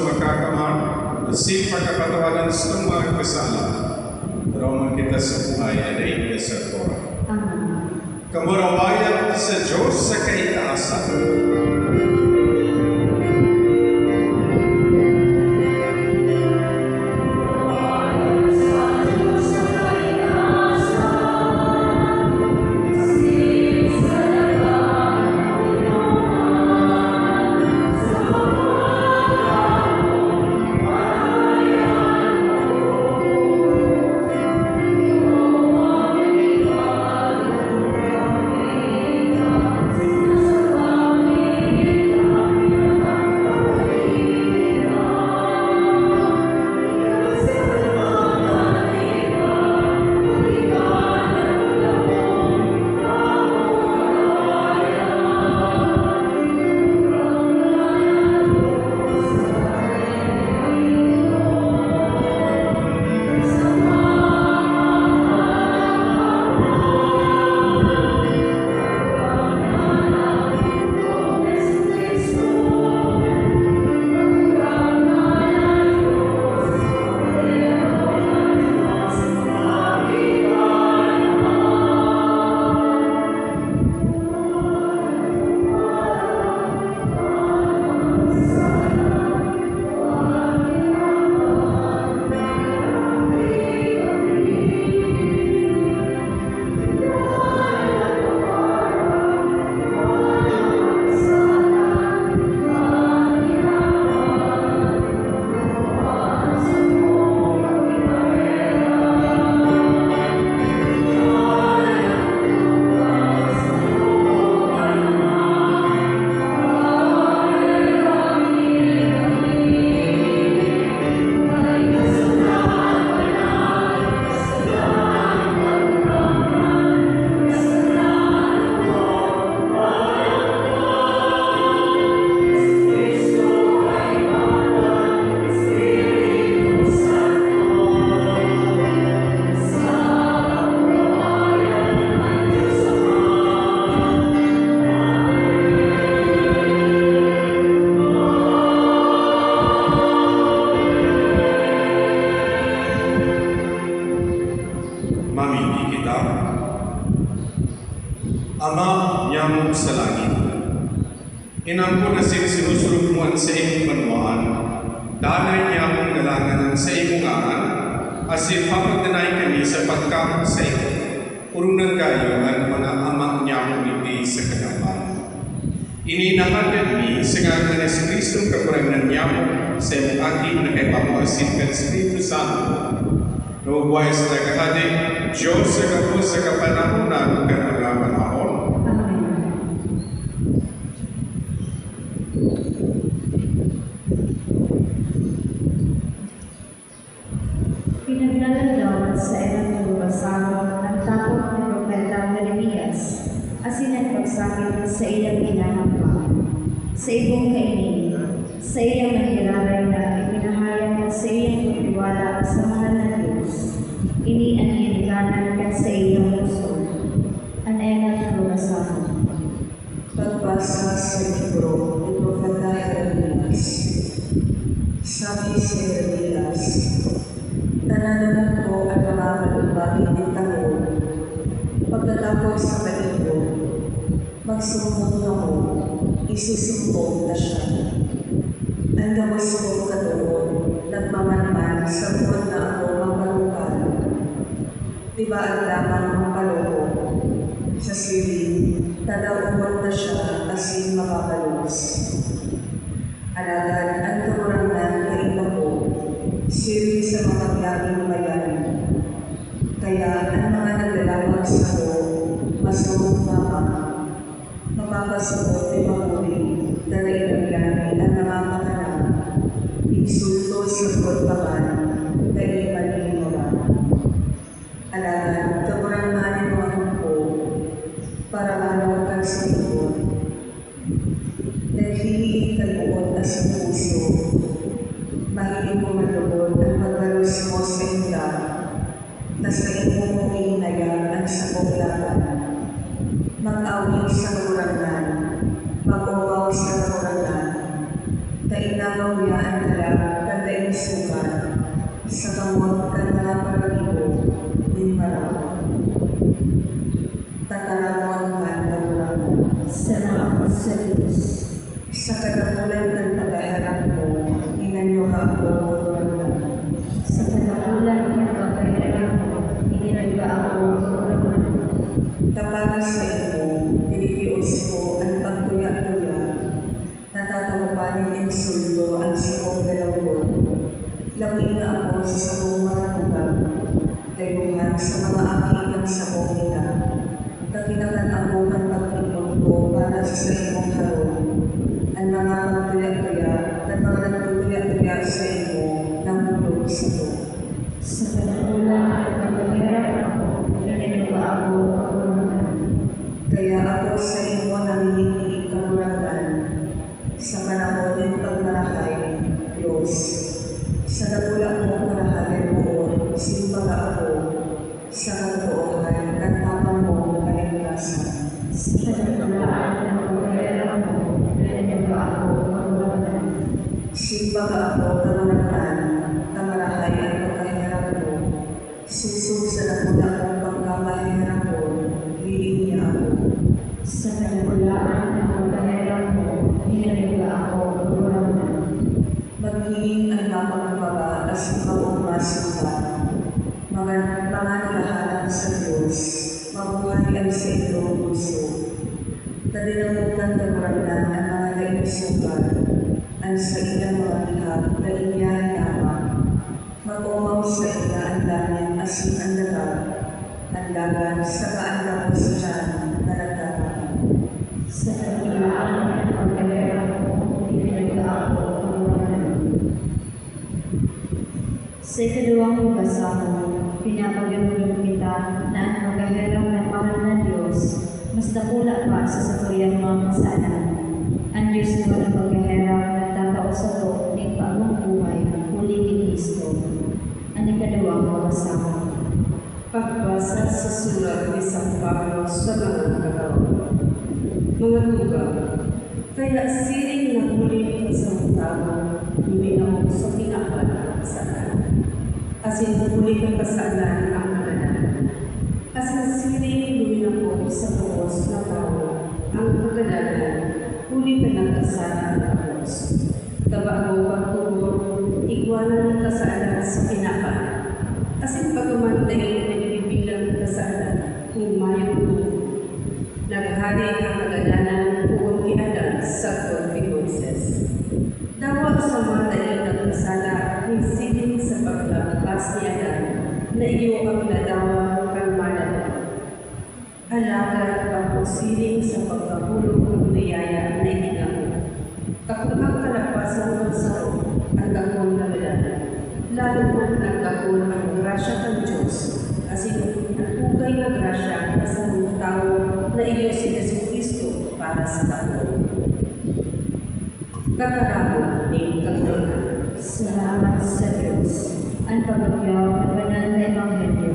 makakamar, si pagkapatawanan sa mga kasala, Roman kita sa buhay ay sa Torah. Kamurawayan sa Diyos sa kaitaasan. Mamimili kita, Ama niyang sa langit. Inampo na sinusulugmuan sa imong manuan, danay niya akong nalanganan sa imong angan, asif hapagdanay kami sa pagkamot sa ito, urunang gayo ang mga ama niya akong hindi sa kanapan. Ininahagad mi sa ngalan ni Kristong kakurangan niya mo sa imong aking nakaipamasin ng Espiritu Santo. Nubuhay sa naghahadik, Diyos sa kapos sa kapanahonan ng mga panahon. Pinaglalalawan sa ilang tulubasang ang takot ng propeta Jeremias, asin ang pagsakit sa ilang inahampan. Sa ibong kainin, sa iyang nahiraray na ipinahayag at sa iyang pagtiwala sa mahal na Diyos, ini ang hinikanan ka sa iyong gusto. Ang ilang tulubasang. Pagbasa sa libro ni Propeta Jeremias. Sabi si Jeremias, "Nanananan ko ang mga malumbagin ng tao. Pagkatapos sa palibro, magsumbong ako, isusumbong na siya. Ang gawin ko katuon, nagmamanman sa buwan na ako mapalupan. Di ba ang laman ng paloko? Sa siling, tadaumot na siya asin makakalus. Alagad ang turangan na ito ko, siri sa mga laging bayani. Kaya ang mga naglalawag sa ko, masurong mama. Mapapasuot ay mahuli, dahil naglani ang mga makanan. Insulto sa kotbakan, dahil maling mga. Alagad, kaburanganin mo ang ko, para malawag kang sa likod. Dahil hiliin kaluot at sa puso, mahiling mo malubod ang paglalos mo sa inda, na sa iyong mong ihinayang ang sakong laban. Mag-awin sa kaburangan, mag-uwaw sa kaburangan, kainamaw niya ang dala kanda isukan, sa kamot kanda paragibo, din marawa. Tataramon man lamurangan. Salamat sa Diyos. Sa kadakulan ng pagkaharap mo, inanyo ka ako tulungan. Sa kadakulan ng pagkahirap mo, ininagba ako tulungan. Kapag sa iyo, nililios ko ang pagkuya-kuya, natatawapanin insulto ang sikong galawon. Lami na ako sa sabong maranubag, kayuhan sa mga akilang sabong nila. Kakinakan ako ang pagpinong ko para sa imong harong. Ang mga magtuya-tuya at mga nagtutuya-tuya sa iyo ng mulog sa iyo. Sa kadakulan ng pagkahirap ako, ininagba ako tulungan. Kaya ako sa iyo namimili kamurangan sa panahon ng pagmarahay, Diyos. Sa nagula mo marahalin mo, simbaga ako sa katoohan at tapang mo kaligtasan. Sa kadakulan ng pagkahirap mo, ininagba ako tulungan. Simbaga ako kamurangan, kamarahay at pagkahirap mo. Susog sa nagula mong pagkakahirap mo, liling niya ako. Sa kadakulaan ng pagkahirap mo, ininagba ako tulungan. Maghiling ang napagbaga as ikaw ang masuka. Mga nalahanan sa Diyos, mabuhay ang sa iyong puso. Kadinamutan kamurangan ang mga naisukan, ang sa ilang mga lihat na inyahan naman. Mag-umaw sa ila ang langit asin ang dagan sa kaandang sa tiyan na nagtatakan. Sa kadakulaan ng pagkahirap mo, ininagba ako tulungan. Sa ikaduwang pagkasama, pinapagandang kita na ang pagkahirap ng mahal na Diyos, mas dakula pa sa sakuyang mga kasalanan. Ang Diyos naman ang pagkahirap na tatao sa to ng bagong buhay, muli ni Kristo. Ang ikaduwang pagkasama. Pagbasa sa sulat ni San Pablo sa mga kagawa. Mga lugar, kaya siring na muli ang isang tao, luminaw sa pinakasalanan. Asin muli ang kasalan ang kagalanan. Asin siring luminaw sa buhos na tao, ang kagalanan, huli ka ng kasalan ng buhos. Tabago pagturo, ikwanan ng kasalan sa pinaka. Asin pagkamantay na ibibilang ng kasalan, kung mayong tuloy. Naghari ang kagalanan kung iadal sa God ni Moises. Dawag sa mga tayo ng kasala, hinsilin sa paglabas ni Adan, na iyo ang nadawa kang malaman. Alagad ang siling sa pagkahulog ng niyaya na itinamo. Takot ang kalapasan ng saro, ang dakong na baladan. Lalo man ang dakong ang grasya ng Diyos, asin ang hugay na grasya sa mga tao na iyo si Jesucristo para sa tao. Kakarapon ni Katurunan. Salamat sa Diyos. Ang pagkakyaw ng banal na Ebanghelyo.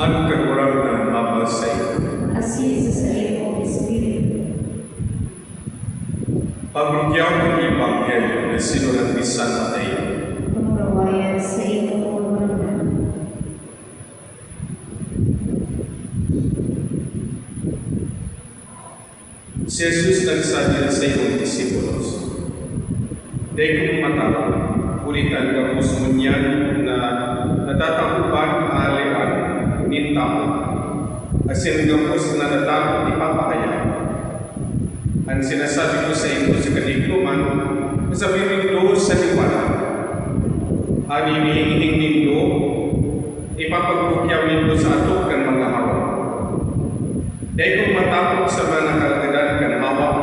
Ang kakurangan habang sa iyo. Asin sa iyong Espiritu. Pagbigyang ng Ebanghelyo na sinulat ni San Mateo. Pumurawayan sa iyong pagkurangan. Si Jesus nagsabi sa iyong disipulos, "Dahil kung mata, kulitan ka po sumunyan na natatakupan alian ni tao, asin gapos na natakot ipapakaya. Ang sinasabi ko sa inyo sa kadikluman, sabihin nindo sa liwanag. Ang iniinging nindo, ipapagpukyaw nindo sa atok ng mga hawak. Dahil kung matapos sa mga nakalagadan kan hawak,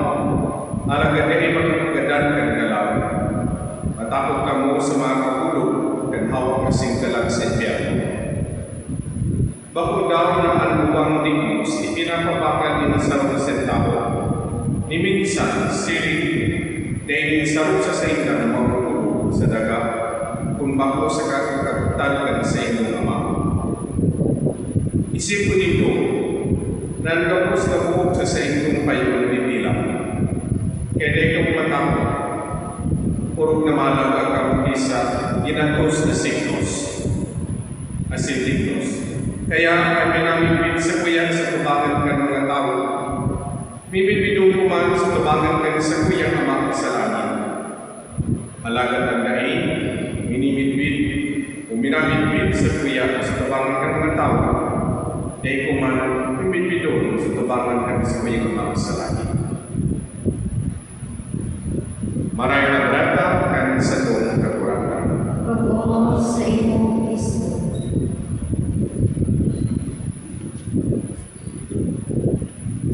alagad ay magkagadan kan galaw. Matapos ka mo sa mga kakulog, kan hawak kasing kalag sa impyerno. Bako daw na ang buwang dignos, ipinapapakal ni Nasarong Sentao, ni minsan siring, dahil sarong sa sainda na makulog sa daga, kung bako sa kakagtagkan sa inyong ama. Isipon nito, nandapos na buhok sa inyong payo na bibilang. Kaya dahil kong matapos, purog na malaga kang isa, ginatos na signos, asintignos. Kaya kami namin sa kuya sa tubangan ka ng mga tao. Bibibidong kuman sa tubangan ka sa kuya ama sa langit. Alagad ang daing, minimidbid, o minamidbid sa kuya sa tubangan ka ng mga tao. Dahil kuman, bibibidong sa tubangan ka sa kuya ama sa langit. Maray na brata kan sa doon kakurangan. Pag-umaw sa imong Kristo.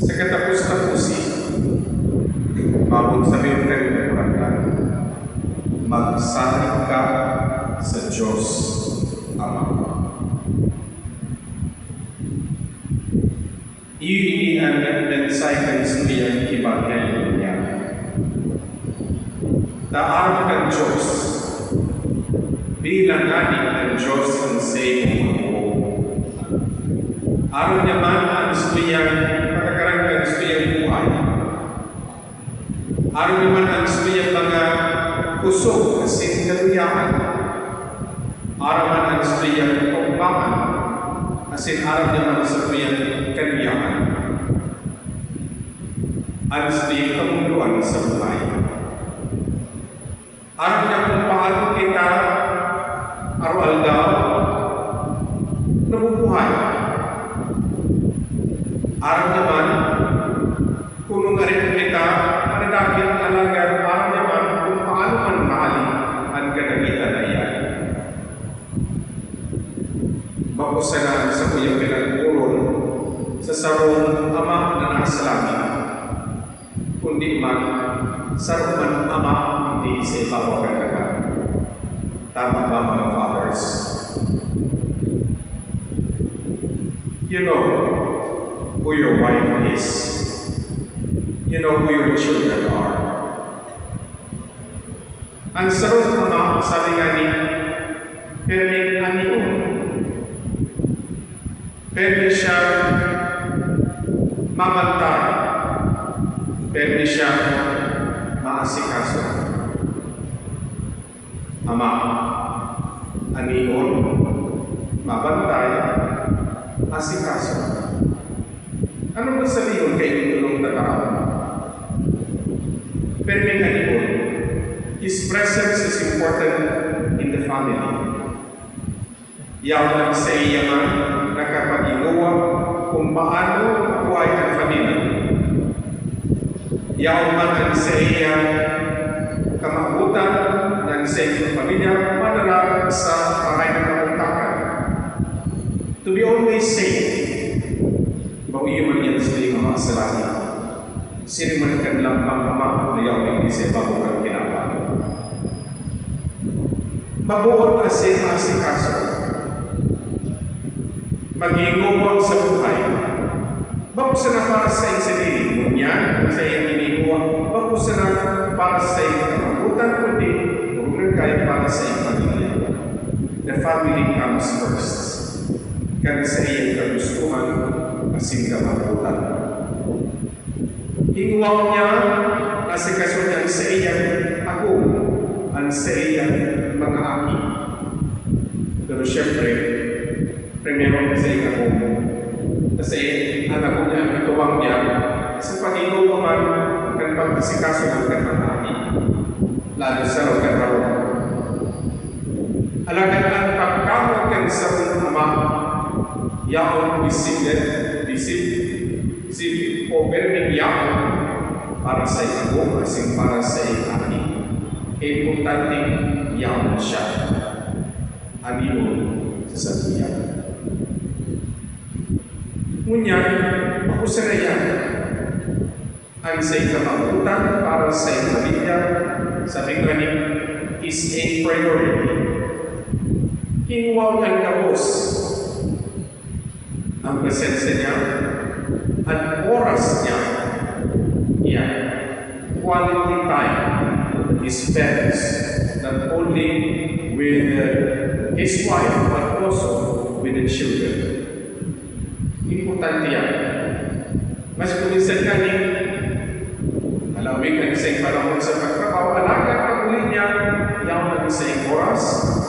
Sa katapos-tapusin, mabot sa rin ka rin kakurangan, magsalit ka sa Diyos Ama. Iyon ang mensahe ng Isuyang Ebanghelyo niya. Taarap ng Diyos, bilang adik ng Diyos ang sayong ako. Araw naman ang Isuyang pagkakarang ng Isuyang buhay. Araw naman ang Isuyang mga kusog kasing kaluyahan. Araw naman ang Isuyang pagpaman, asin araw naman sa Isuyang kaluyahan. Ang Isuyang kamuluan sa buhay. Araw niya kung paano kita araw-aldaw nabubuhay. Araw naman kung nga rin kita manadagin talaga araw naman kung paano man mahalin ang kanagitan na iyan. Bakusanan sa kuyang pinagpulon sa sarong ama na nasa langit, kundi man sarong man ama hindi sa ibabaw kagagan. Tama ba mga fathers? You know who your wife is. You know who your children are. Ang sarong ama, sabi nga ni Perling Anion, pwede siya mamantay, pwede siya maasikaso. Ama, anion, mabantay, asikaso. Ano ba sabihin kay tulong tataan? Perling anion, his presence is important in the family. Yaw lang sa iya man nakapag-inuwa kung paano mabuhay ang pamilya. Yaw man ang sa iya kamabutan ng sa iyong pamilya panarap sa maray ng kapuntakan. To be always safe, bawiyo man yan sa iyong mga salari. Siniman ka lang ang ama na yaw hindi sa bago kang kinapa. Mabuot asin asikaso. Mag-iinguwag sa buhay. Bago sa na para sa iyong sarili, ngunyan, sa iyong iniinuwag, bago sa na para sa iyong kamabutan, kundi huwag kayo para sa iyong pamilya. The family comes first. Kaya sa iyong kagustuhan, asing kamabutan. Inuwag niya, asikaso niya sa iyong ako, ang sa iyong mga aki. Pero syempre, primero sa iyong ako. Kasi anak ko niya, ituwang niya, sa pag-inuw naman, ang pag-asikaso ng kanyang aki. Lalo sa rokan raw. Alagan ang pagkamot kan sa ama, yaon bisip o perming yaon, para sa ako, asing para sa ani. Importante yaman siya. Anino sa sabihan. Ngunyan, ako sa rayan, ang sa ikamabutan para sa pamilya, sabi nga ni, is a priority. Kinuwaw ng kapos ang presensya niya at oras niya. Yan. Quality time is spent not only with his wife but also with the children. Importante yan. Mas kuminsan ka ni alawin ka sa panahon sa pagkakaw, alaga ka ulit niya, yaw na sa oras,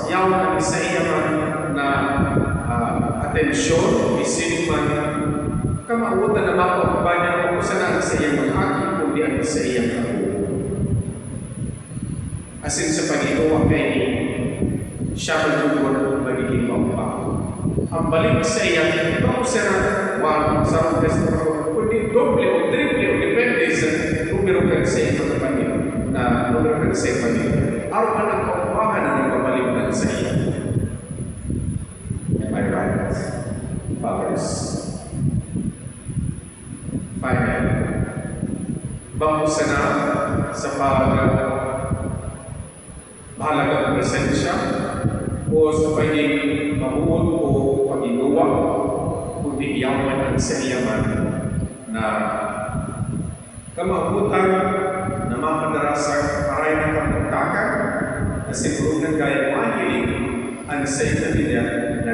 yaw na sa iyaman na atensyon, isip man, kamautan na mapapaba niya kung saan ang sa iyang mag-aki, kundi ang sa iyang ako. Asin sa Panginoon kay ni, siya magiging magiging pagpapao. Ang balik sa iya, ito ko siya na wag sa restaurant, kundi doble o triple o depende sa numero ka sa iya Panginoon, na numero ka sa iya Panginoon. Araw ka ng kaupahan na nagbabalik na sa iya. Am I right? Fathers. Final. Bango sana sa mahalagang presensya o sa pagiging mabuot o pag-inuwa kundi iyaman ang sa iyaman na kamabutan na mapadarasa paray na kapagtakan na siguro ng gaya mahiling ang sa iyaman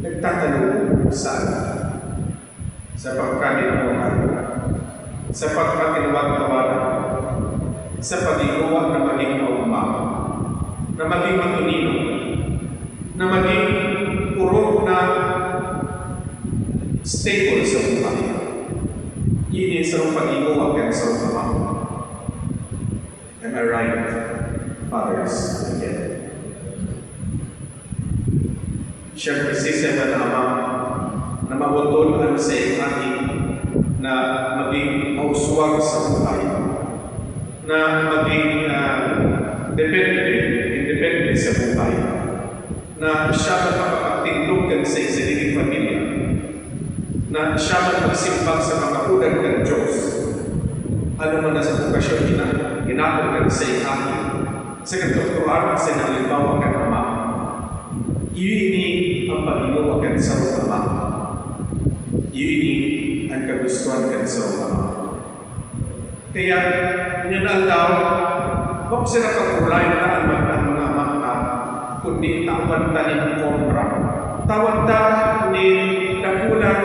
nagtatalong saan? Sa pagkalimutan, sa pagkatinuwag-tawanan, sa pag-iuwa na maging mauma, na maging matunino, na maging puro na stable sa buhay. Yun sa pag-iuwa kaya sa buhay. Am I right, fathers? Again. Siyempre, sisya na ama na mabutol ang sa ating na maging mauswag sa buhay, na maging independent sa buhay, na siya magpapagtindog sa isang pamilya, na siya magsimbang sa mga udan ng Diyos. Ano man na sa bukasyon ginapag sa ating sa katutruan sa nalimbawa ka ama. Iyon ang Panginoon ka sa ama. Iyon ang kagustuhan ka sa ama. Kaya, ninaldaw, huwag sila pag-ulay na ang mga mata, kundi tawad ta ni kontra. Tawad ta ni nakulang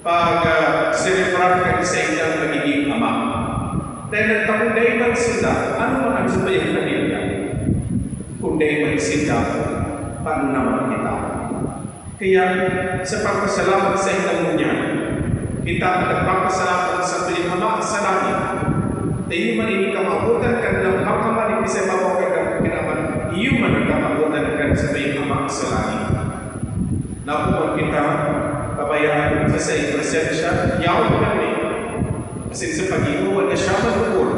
pag-celebrar ka sa inyong magiging ama. Dahil nagtakunday man sila, ano man ang sabayang kanila? Kunday man sila, paano naman kita? Kaya, sa pagpasalamat sa inyong niyan, kita nagpapasalamat sa tuwing ama sa langit. Tayo man hindi kamabutan ka ng makamalik sa mabawag ka pinaman, iyo man nagkamabutan ka sa tuwing ama sa langit. Nakuha kita, kabayaan sa iyong presensya, yaw kami. Kasi sa Panginoon na siya manukul,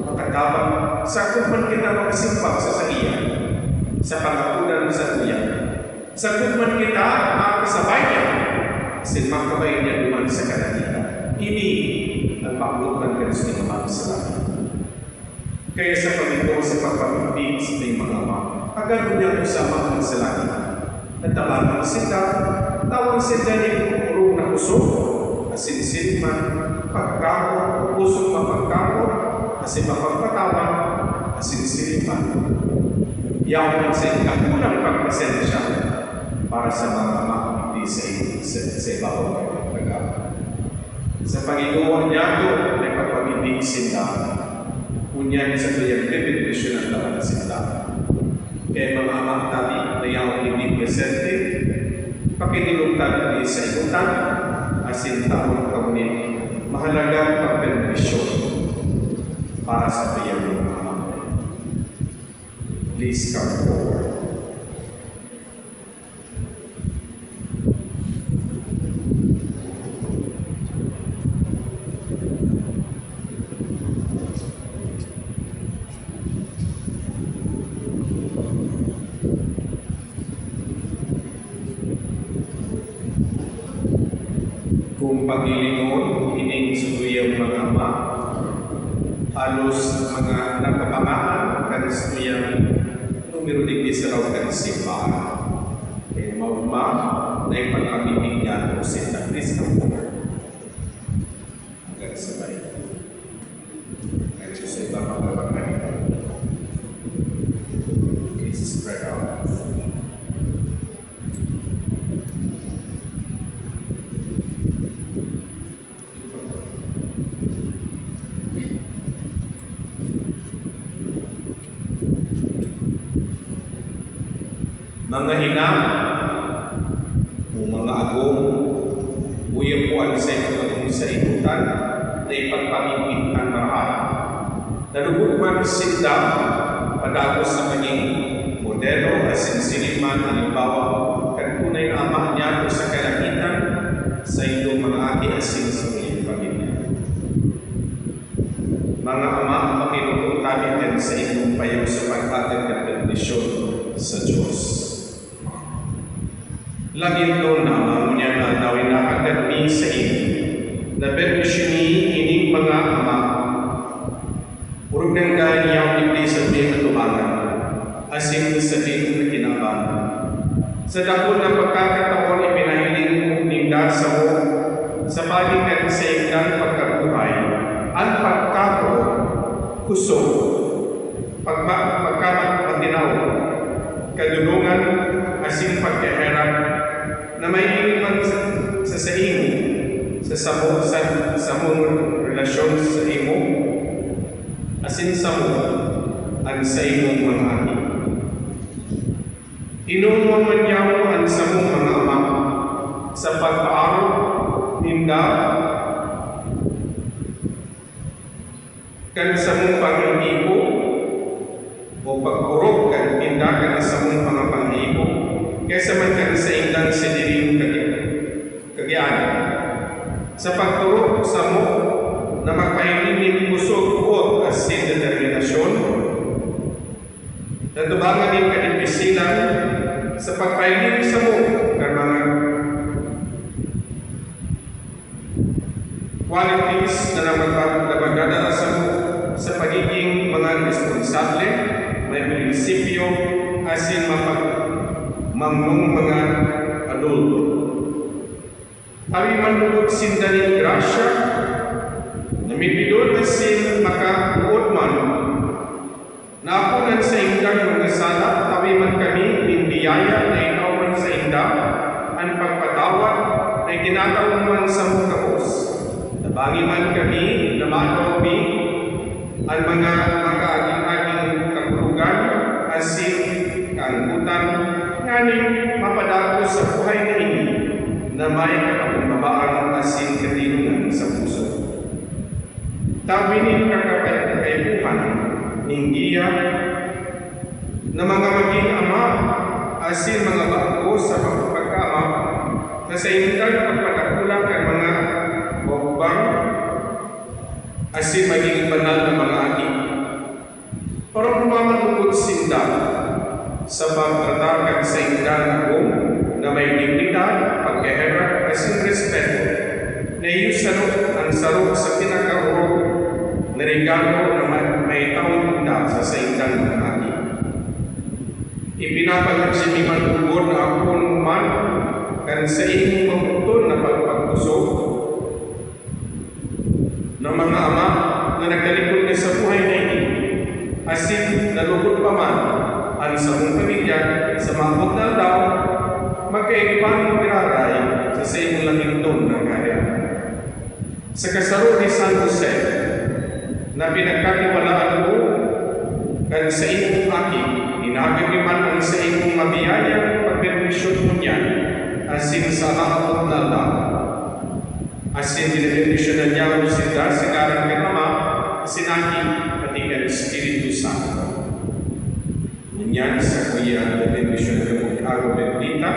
makatabang sa kuman kita magsimpag sa iya, sa pangakunan sa iya. Sa kuman kita makasabay niya, kasi makabay niya duman sa kanila. Ini ang pakulutan ka sa mga sa langit. Kaya sa Panginoon sa pagpapipig sa mga ama, agad niya usama sa langit. Natalangan sila, tawang sila ni urong na usok, asin-sin man, pagkakot, usok mapagkakot, asin mapagpatawa, asin-sin man. Yaw sa ikakulang pagpasensya para sa mga makakiti sa ibabaw ng pag-awa. Sa Panginoon niya doon ay pagpapibig sila, kunyan sa tuyang dependensyonal na sila. Kaya mga amak natin na yaw hindi presente, pakinilugtan sa ilutan, asin taong kamunin, mahalagang pagpendisyon para sa tuyang mga amak. Please come forward. Itong Panginoon, ining suyang mga ama, halos mga nakapangaan, kanis niyang numero digdi sa raw kanisipan. Kaya mauma na ipagpamibigyan ko si Kristo. Hanggang sabay. Hanggang sa ibang pagpapagay. Please spread out. Mga ina, o mga agong, uya po ang sa ito sa ibutan na ipagpamimpitan mahal. Nalugod man sinda, padagos sa kanyang modelo at sinsiliman halimbawa kan tunay na ama niya sa kalagitan sa iyong mga aki asin sa iyong pamilya. Mga ama, makinukong tabi din sa iyong payaw sa pagtatag ng bendisyon sa Diyos. Langit doon na mamunya na dawin na agad ni sa iyo, na bendisyon ni ining mga ama, urog ng gaya niya hindi sa mga tumangan, asin sa tingin na kinabahan. Sa dako na pagkakataon ipinahiling ninda sa mo, sa pagitan sa ikan pagkabuhay, ang pagkako, kuso, pagkamatinaw, kadulungan, asin pagkaherap, na may iniman sa imo, sa samong relasyon sa imo, asin sa mo, ang sa imong mga ani. Inuman niya mo ang sa mong mga ama, sa pagpaaro, ninda, kan sa mong pang-ibo, o pagkurog kan ninda kan sa mong mga pang-ibo, kaysa man kan sa indang sa diring kagianan. Sa pagturo sa mo na magpahiling pusog o asin determinasyon, natubangan din kanimbisinan sa pagpahiling sa mo ng mga qualities na magdadala sa mo sa pagiging mga responsable, may prinsipyo, asin mamnong mga adulto. Kami manulog sindanin grasya, namipidon na sin makabuot man, na ako sa indang mga sala, kami man kami nindiyaya na ikaw man sa inda, ang pagpatawad na ginatawang man sa mga kapos. Nabangi man kami, namataw kami, ang mga makaaging-aging kapulugan, asin, kaangkutan, nganing mapadago sa buhay na ini, na may kapagbabaang asin katinungan sa puso. Tabinin kakapaypuhan, ninggiya, na mga maging ama, asin mga bago sa pagkama, na sa indang pagpadakulang ang mga bukbang, asin maging banal na mga aki. Para pumamalugod sinda sa pagtratakan sa indang agong na may dignidad, pagkaherap, asin respeto, na iyo ang sarok sa pinakahurog na regalo na may taon na sa indang mga aki. Ipinapagsimulan lubod na akong man kan sa inyong mamuton na pagpagkusog ng mga ama na nagtalikod na sa buhay na ini, asin nalugod pa man ang sa mong pamilya sa mabot na daw magkaigipan ng piraray sa imong langitong ng kaya. Sa kasaro ni San Jose na pinagkatiwalaan mo kan sa imong aki, inagagiman ang sa imong mabiyayang pagpermisyon mo niya asin sa nakapot na daw. Asin dinedisyonan niya ang sida sa karang kinama, sinaki pati ang Espiritu Santo. Ngunyan sa kuya dinedisyonan ng Araw Bendita,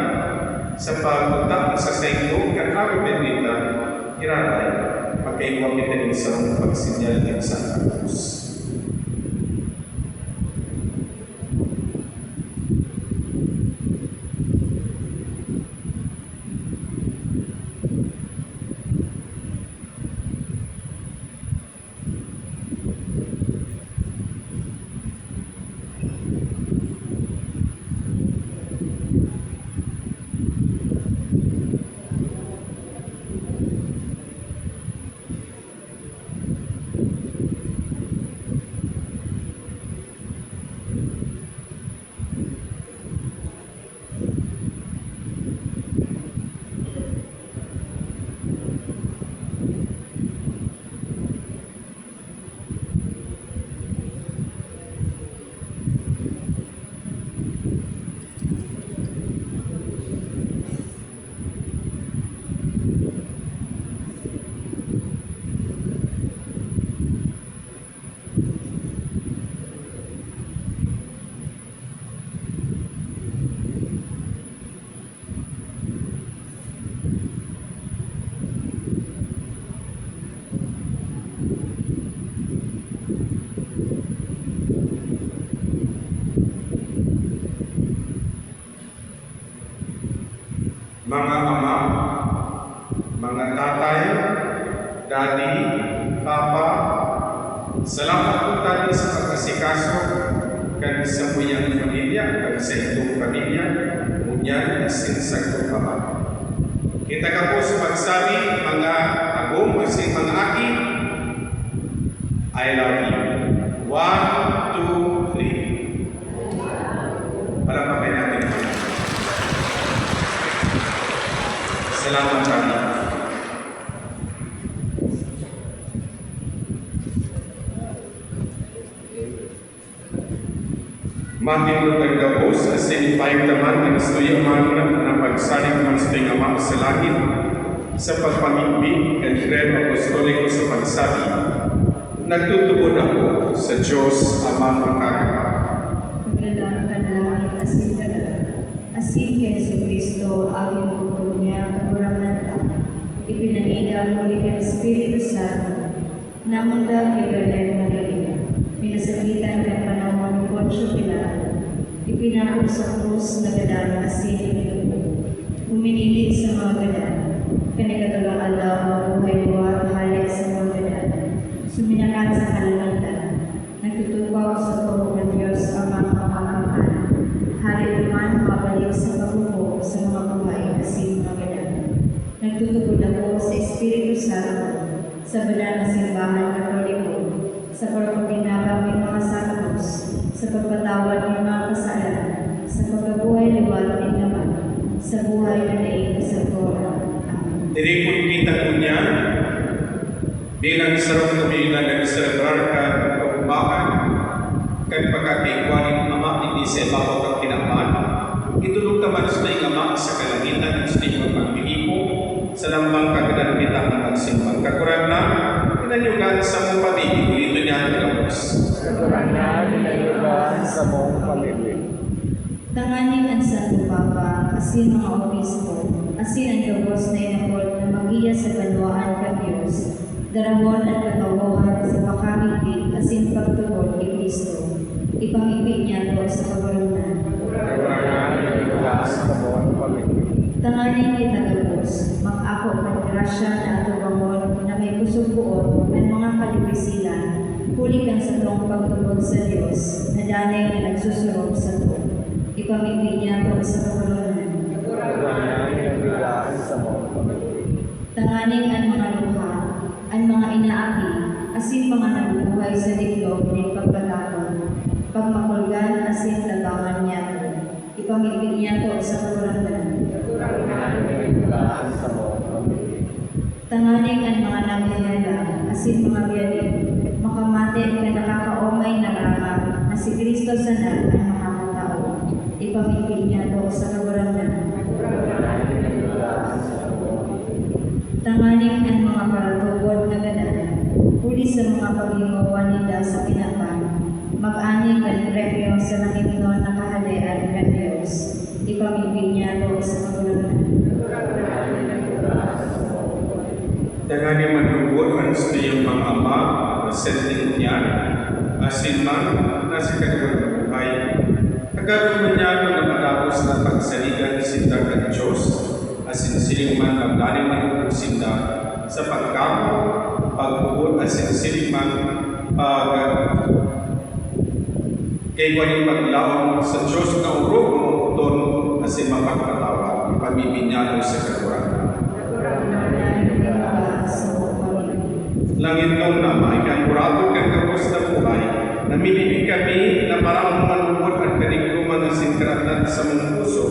sa pagpunta sa saito ng Araw Bendita, iraray, pagkaiwa kita ng isang pagsinyal ng Santa Cruz. Salamat po tayo sa pag-asikaso kan sa muyang pamilya, kan sa itong pamilya, ngunyan asin sa kupama. Kita ka po sa magsabi, mga agong, asin mga aki, I love you. 1, 2, 3. Palakpakan natin. Salamat kami. Mating Lutagdapos, asin payag naman ng Stuya Manuna na pagsaling ng Stuya Ama sa langit sa pagpamimpi and Greg Apostoliko sa pagsabi, nagtutubod ako sa Diyos Ama Makakapa. Pagladaan ka na ang asin ka na. Asin kay Jesucristo, aking pupulong niya, kaburang nata. Ipinangilang muli kay Espiritu Santo. Namunda kay Belen Maria. Pinasakitan kay panahon ng Poncio Pilato. Ipinakot sa krus na gadang asin ito. Huminilit sa mga gadan. Kanagatulang alaw, mabuhay buwat, halik sa mga gadan. Suminakat sa kalangitan. Nagtutupaw sa puro ng Diyos ang mga kapakapan. Hari naman mabalik sa pagbubo sa mga buhay asin mga gadan. Nagtutubod ako sa Espiritu Santo sa banal na simbahan Katoliko, sa pagpapinabang ng mga santos, sa pagpatawad ng mga kasalanan, sa pagkabuhay liwat ng naman, sa buhay na naig sa Torah. Amen. Diripon kita niya bilang sarong kami na nag-celebrar ka pagkubakan kan pagkakaikuanin ng Ama hindi sa ibabaw kang kinaman. Itulog naman sa iyong Ama sa kalangitan ng stigma pagpihipo sa lambang kagadan kita ng magsimbang kakurang na pinanyugan sa mong pamilya. Ulito niya ang ilamos. Kakurang na pinanyugan sa mong pamilya. Tanganing ang Santo Papa, asin mga obispo, asin ang gabos na inapod na magiya sa banwaan ka Diyos, daramon at katawahan sa makamigpit, asin pagtubod kay Kristo. Ipangipit niya to sa kabarunan. Kakurang na pinanyugan sa mong pamilya. Tanganing kita gabos, mag-ako ng grasya na atubangon na may kusog buot at mga kalibisilan, huli kang sa tong pagtubod sa Diyos, na danay na nagsusurog sa to. Ipamigpit niya to sa kabarunan. Kakurang na pinanyugan sa mong pamilya. Tanganing ang mga luha, ang mga inaapi, asin mga nabubuhay sa diklog ng pagpatapon. Pagmakulgan, asin tabangan niya to. Ipamigpit niya to sa kabarunan. Kakurang na pinanyugan sa mong pamilya. Tanganing ang mga naghihala, asin mga biyalik, makamate na nakakaomay na rama na si Kristo sana ang mga katao. Ipamigpit niya to sa kabarunan. Tanganing ang mga paratubod na ganan, huli sa mga paghingawan nila sa pinapan, mag-ani kan premyo sa nakitnon na kahalayan ng Diyos. Ipamigpit niya to sa kabarunan. Tangan yung manlugod ang iyong mga ama, setting niya, asin man, nasa kanilang buhay. Nagagawin niya ako na matapos na pagsaligan ni Sinda ng Diyos, asin siling man ang dalim ng Sinda sa pagkapo, pagpupod, asin siling man kay waling paglaon sa Diyos na urog ng uton, asin mapagpatawa, pamiminyalo sa kakurangan. Langit nung nama, ikang kurado kang kapos na buhay, namimili kami na parang manungod at kaligruman ng singkratan sa mong puso,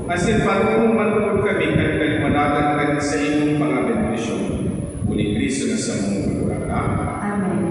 asin parang manungod kami kang kalimanagan kan sa inyong mga bendisyon. Uli Kristo na sa mong kakurangan. Amen.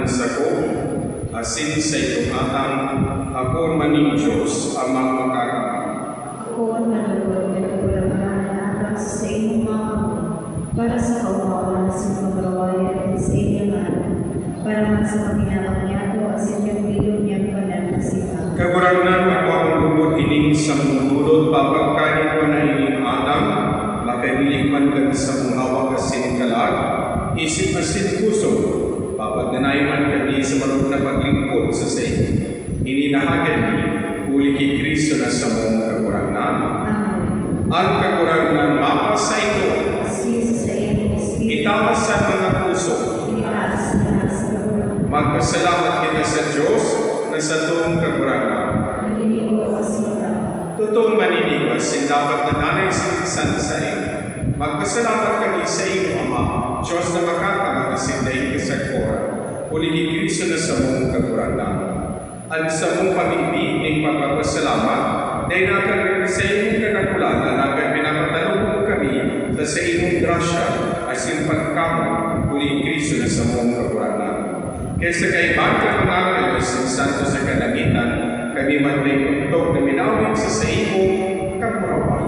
sako, asin sa iyong atang, ako maning Diyos, amang makaramang. Ako ang nalulog na kagulangan na atas sa iyong mga kamay, para sa kaumawan sa pagkawayan at sa iyong anak, para man sa paginawang niya ito at sa iyong bilog niyang pananasipan. Kagurangan ako ang lubot ining sa mundulot, papagkain ko na ining atang, makanilig man ka sa mungawag asin kalag, isip asin puso, papagdanay man kami sa marunong na paglingkod sa sayo. Ininahagan ni, uli kay Kristo na sa mong kagurangan. Amen. Ang kagurangan mapasa ito, Asisi sa iyong Espiritu, itawas sa mga puso. itaas na sa kagulangan. Magpasalamat kita sa Diyos na sa tuong kagurangan. Naliligo ang sita. Totoong maniniwas, dapat na nanay sa isan sa iyo. Magpasalamat kami sa iyo, Ama, Diyos na makakamasin na ikasagpura. Uli ni Kristo na sa mong kagurangan. At sa mong pag-ibig ng pagpapasalamat, dahil nakagaling sa iyong kanakulan na nagang pinapatalong kami sa iyong grasya at siyang pagkamo, uli ni Kristo na sa mong kagurangan. Kaya sa kaibahan ka pangalan ng Santo sa Kalangitan, kami man may puntok na minawin sa iyong kapurawayan.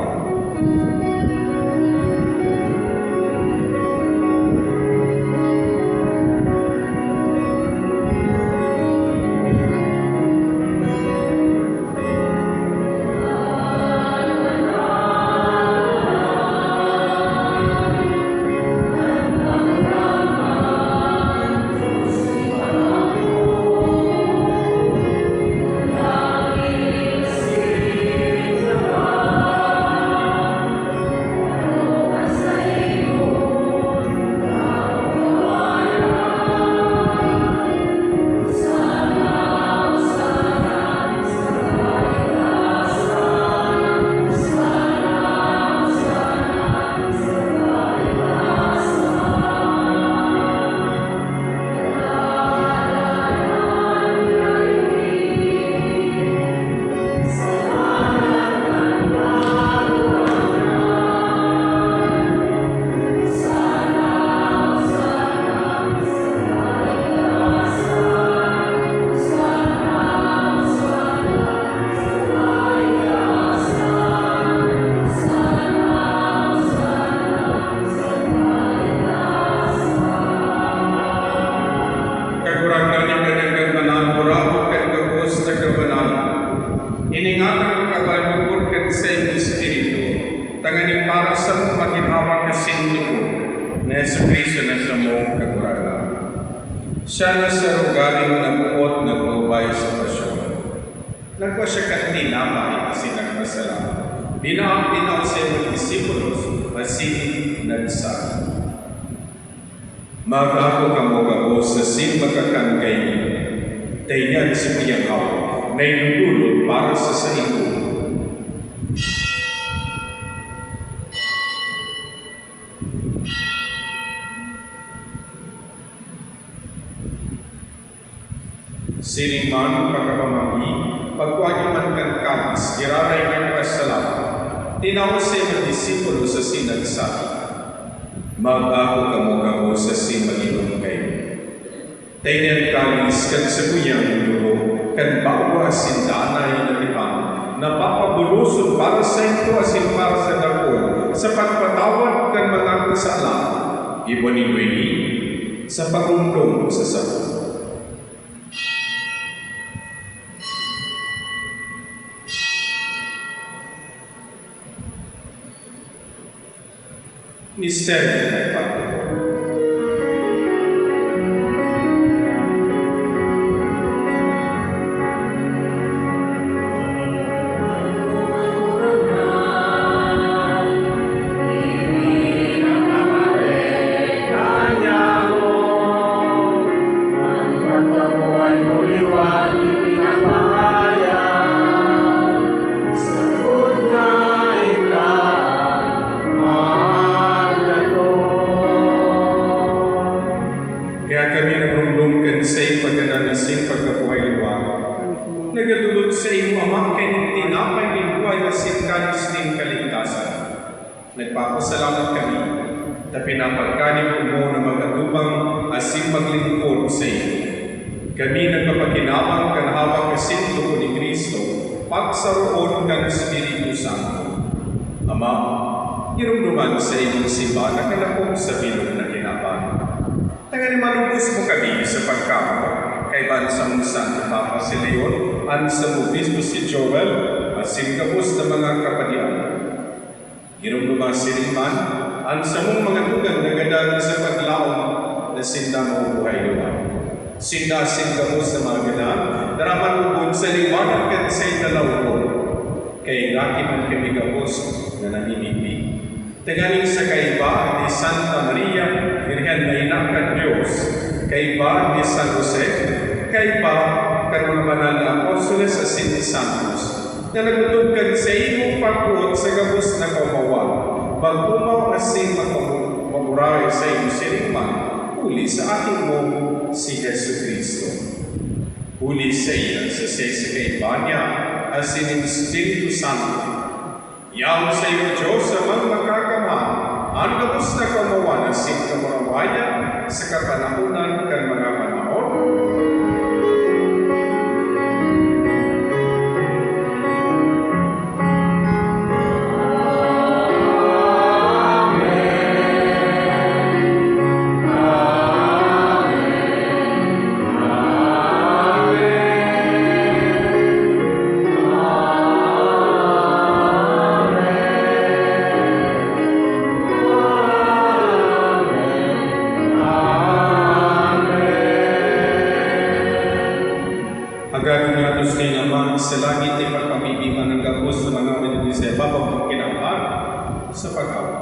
Iningatan ka ba bukod ka sa iyong Espiritu, tanganing para sa mong maginhawa ka sinto ko, na sa Kristo na sa mong kagurangan. Siya na sa rugaling nagbuot na globay sa pasyon. Nagwa siya katinamay kasi nagpasalamat. Binaang sa iyong disipulos, asing nagsabi. Mag-ako kamo sa sin makakangkay niyo, tayo si Piyang Hawa, na inululot para sa saiko. Sining man pagkapamagi, pagkuhagi man kang kalis, iraray ng pasalamat. Tinawag sa mga disipulo sa sinagsabi, mag-ako kamo sa simag-inom kayo. Tayo ng kalis kan sa kuyang dulo, kan bawa sindanay na ibang, napapabulusod para sa ito asin para sa dakol, sa pagpatawad kan mga kasalanan, iba ni Noemi, sa pagundong sa sabon. Misteryo ng Panginoon. Kaya kami nagrumlumkan sa iyong pagdananasing pagkabuhay liwag. Nagadulot sa iyong Ama kay tinapay ng buhay na singkalis ng kaligtasan. Nagpapasalamat kami na pinapagkanip mo na magatubang asin maglingkod sa iyo. Kami nagpapakinabang kan hawak kasinto ni Kristo, pagsaroon ng Espiritu Santo. Ama, irumduman sa iyong simba na kalapong sa bilog na kinabang. Tangan malubos mo kami sa pagkamo, kay Bansang Santo Papa si Leon, Ansa mo Bispo si Joel, at singkapos na mga kapatian. Irumduman si Riman, Ansa mong mga tugang na gadag sa paglaong na sinda mo buhay luwa. Sinda-singkapos na mga gadag, daraman ubod sa liwanag at sa italawon, kay laki man kami kapos na naninipi. Tagaling sa kaiba ni Santa Maria, Virgen na Ina kan Diyos, kaiba ni San Jose, kaiba kan mga banal na apostoles sa Saint Santos, na nagutugkan sa imong pagkuot sa gabos na kaumawan, pagpumaw asing mamuray sa iyong siriman, huli sa ating mo si Jesu Cristo. Huli sa iya sa kaiba niya, asin ng Espiritu Santo. Yang sa iyo Diyos sa mga makakaman, ang gabos na kaumawan asing kamurawaya sa kapanahunan kan mga panahon. Hanggang natos kay naman sa langit ay pagpamimiman ng gabos sa mga mga sa babang kinabang sa pag-awa.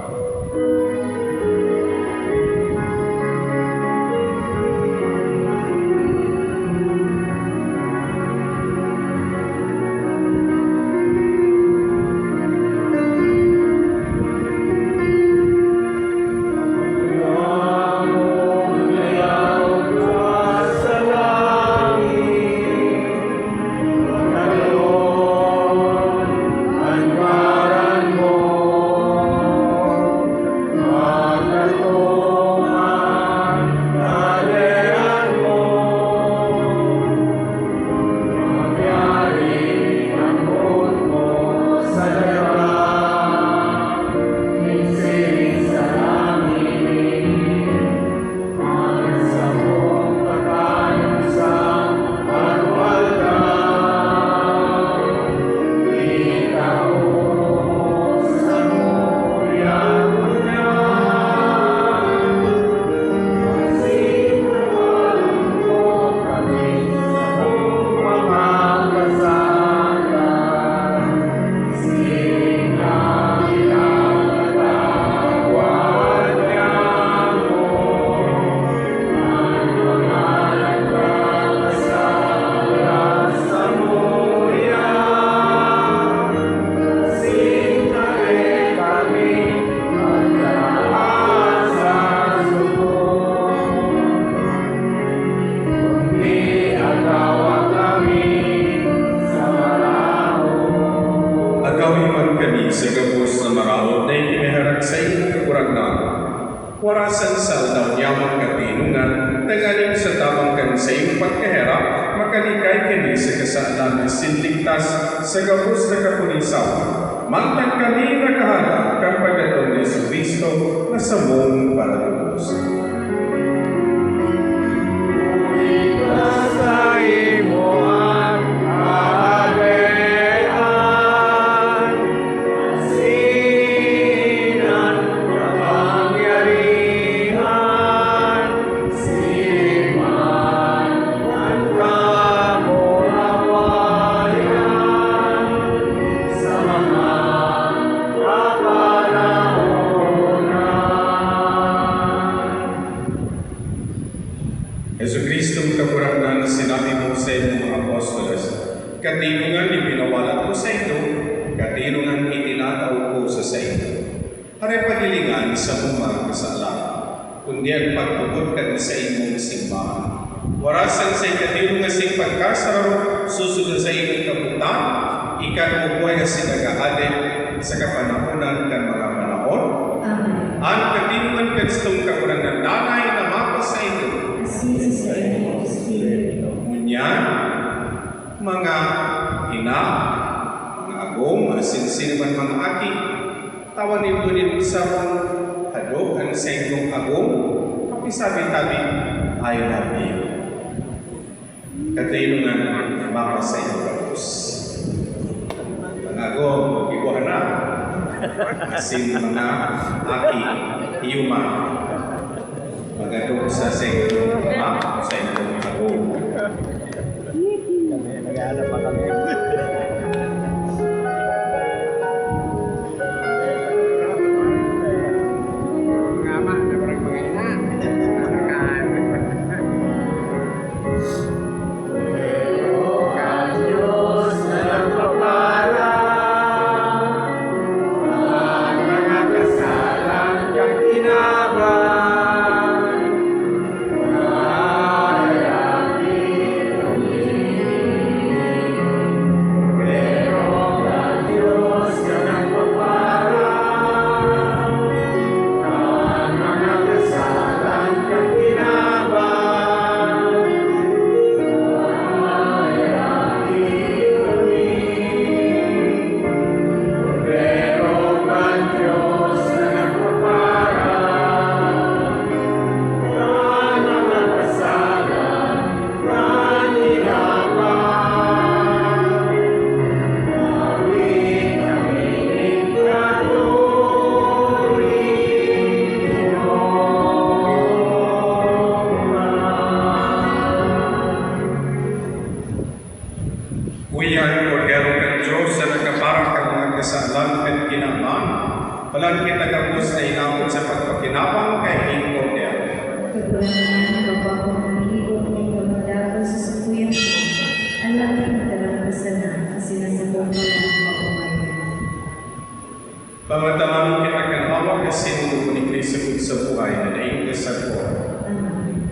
Sa gabos na maraot na ikiniharap sa iyong kakuragnan. Warasan sa daw niyamang katinungan, tagaling sa tamang kan sa iyong pagkahera, makalikay kini sa kasalanan na sinligtas sa gabos na kapulisawan. Mantang kami nakaharap kang pagdatong ni Yesu Cristo na sa mong paradulos. Yesu Cristo kakurangnan sinabi mo sa iyong mga apostoles, katinungan ipinawalat ko sa ito, katinungan itinataw ko sa ito. Haray pagilingan sa mga kasalanan, kundi ang pagtugod ka sa imong simbahan. Warasan sa katinungan sing pagkasararo, susunod sa imong kabutan, ikanubuhay na sinagaadin sa kapanahonan ng mga panahon. Amen. Ang katinungan ka sa kakurangnan nanay na mapa sa ito, Asisi sa iyong Espiritu. Ngunyan, mga ina, mga agong, asin man mga aki, tawan nito din sa mga hadog, ang sa inyong agong, kapisabi-tabi, I love you. Katayungan, mga sa inyong bagos. Mga agong, ibuhan na, asin mga aki, iyuma, magadong sa inyong ama, sa inyong agong. Kami, nag-aalap pa kami. Uyan kordero ng Diyos sa nagkaparang kang mga kasalan at kinaman, walang kitagapos na inabot sa pagpakinabang kay King Cordero. Kagulanan ng babaw ng libo ng pagmadago sa sukuyang ko, ang langit na talang kasalan, kasi nasa buong ng paumayan. Pamatamang kinagkanawag kasi nung ni Kristo sa buhay na naing kasagpo. Amen.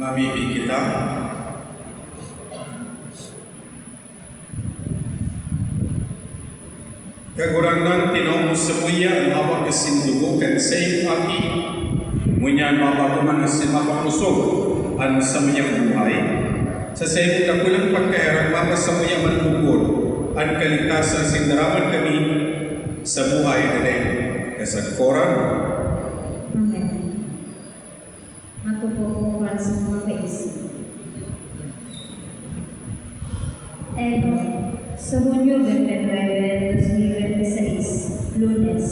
Mamibig kita. Kagurangan tinaw mo sa muya ang hawak kasindugo kan sa iyong aki. Ngunyan mapatuman ang simapapusog ang sa muyang buhay. Sa iyong kakulang pagkaherang mapa sa muyang manbukod ang kaligtasan sindaraman kami sa buhay na rin. Kasagkoran. Amen. Matupo po para sa mga kaisip. Sa Hunyo 29, 2026, Lunes,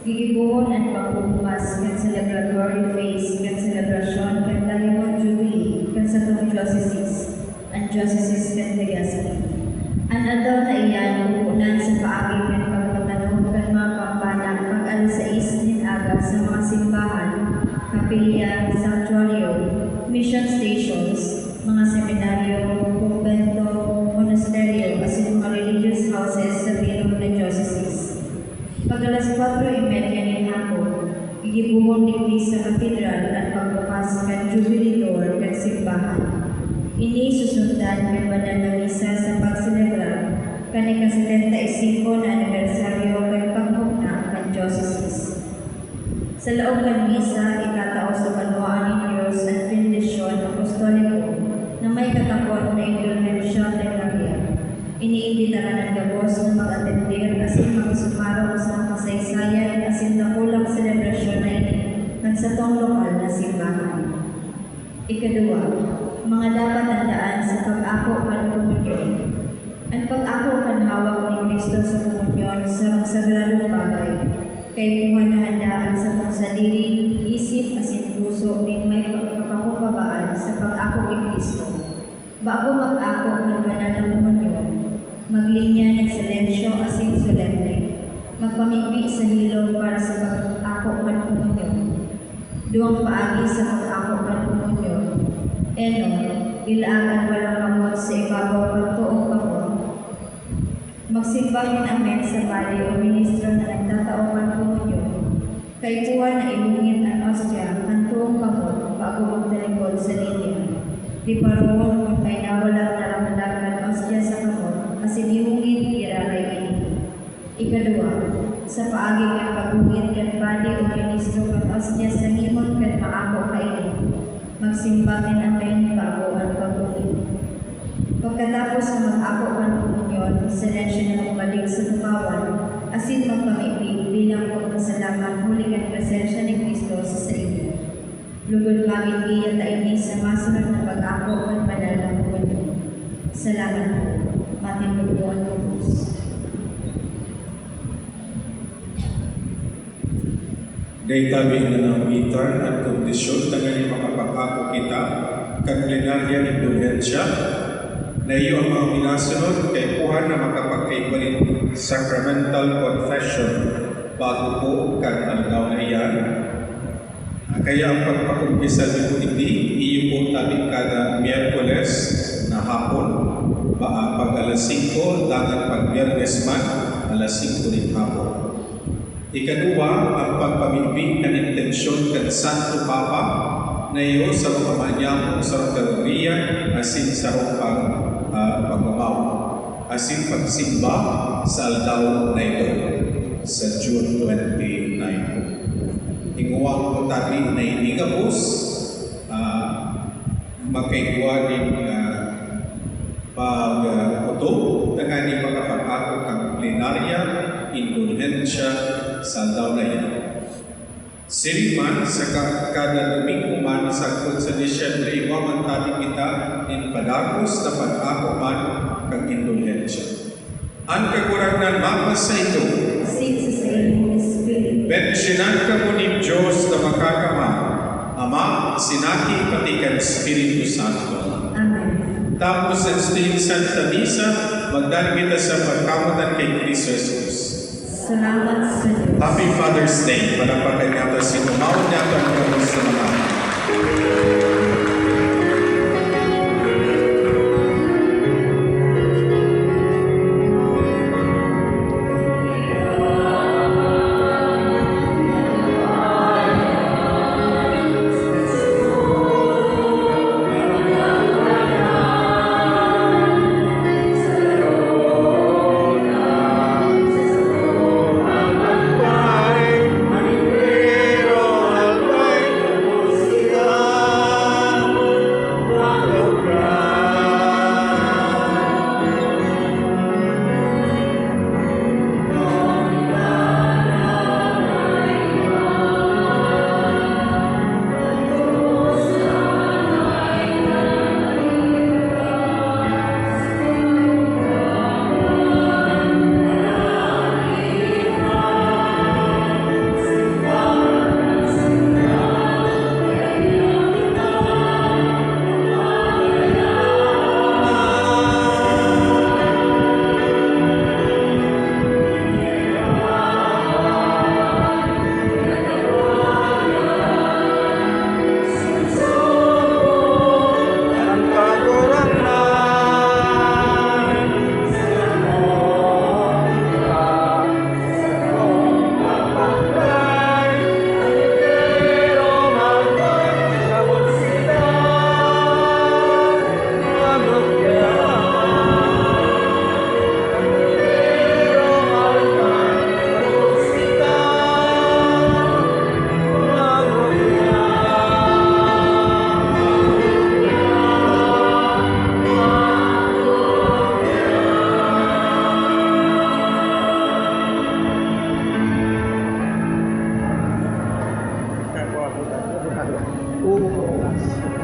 gigibuhon ang pagbubukas kan celebratory phase kan selebrasyon kan Diamond Jubilee kan sa itong Diocese, ang Diocese kan Legazpi. Ang adlaw na iyan, uunan sa paagi kan pagpatanong kan mga kampana pag alas 6 din aga sa mga simbahan, kapilya, sanctuaryo, mission stations, mga seminaryo, kumbento, monasteryo, as in mga religious houses sa bilog ng Diocese. Pag alas 4:30 ng hapon, igibuhon digdi sa katedral at pagbukas kan Jubilee Door kan simbahan. Ini susundan kan banal na misa sa pagselebra kan ika-75 na anibersaryo kan paghugna kan Diocese. Sa laog kan misa, ikatao sa banwaan ni Diyos at bendisyon apostoliko na may katakot na indulhensya ng Maria. Iniimbitaran ng gabos na mag-atendir asin magsumaro sa kasaysayan asin nakulang selebrasyon na ini kan sa tong lokal na simbahan. Ikadua, mga dapat tandaan sa pag-ako kan komunyon. Ang pag-ako kan hawak ni Kristo sa komunyon sa sagradong bagay, kay pumandahandaan sa pagsadiri, isip asin puso ni may pagpapakubabaan sa pag-ako ni Kristo. Bago mag-ako ng banal na komunyon, maglinya ng silensyo asin solemne, magpamigbi sa hilong para sa pag-ako ng komunyon. Duwang paagi sa pag-ako ng komunyon, ilaagan walang kamot sa ibabaw ng tuong kamot. Magsimbahin amen sa bali o ministro na nagtatao ng komunyon, kay kuha na ilungin ang ostya ang tuong kamot bago magtalikod sa linya. Di paruhon kung may nawalang naramdaman ostya sa kamot, asin ihungin iraray ini. Ikadua, sa paagi ng paghungit kan bali o ministro kan ostya sa himon kan maako kainin, magsimbahin amen bago ang paghungit. Pagkatapos ng mag-ako ang komunyon, silensyo na magbalik sa tukawan, asin magpamiglig bilang pagpasalamat huli ang presensya ni Kristo sa inyo. Lugod maging iyan na ini sa masunod na pag-ako ang banal na komunyon. Salamat po. Matinuluan po po. Dahil kami na nangitan at kondisyon na ngayon makapakako kita, kag plenarya ng indulhensya, na iyo ang mga minasunod kay kuha na makapagkaibalit sacramental confession bago po kan algaw na iyan. Kaya ang pagpakumpisa nito hindi, iyo po tabi kada Miyerkules na hapon, pag alas 5, dagat pag Biyernes man, alas 5 din hapon. Ikadua, ang pagpamimbing ng intensyon kan Santo Papa na iyo sa pamanyang sa Rotaria asin sa pagbabaw, asin pagsimba sa aldaw na ito sa June 29. Inguwang po tabi na inigabos, magkaiguwa din pag-uto na gani makapag-ako ng plenarya, indulhensya sa aldaw na yan. Siriman sa kada Domingo man sa sa Disyembre, iwaman tabi kita in padagos na pag-ako man kag indulhensya. Ang kagurangan mapas sa ito, Sing sa iyong Espiritu. bendisyonan ka mo ni Diyos na makakama, Ama, Sinaki, pati kan Espiritu Santo. Amen. Tapos ang Santa Misa, magdaan kita sa pagkamutan kay Kristo Jesus. Salamat sa Diyos. Happy Father's Day. Panapakan nato si Kumawad nato ang kami sa mga. Oo.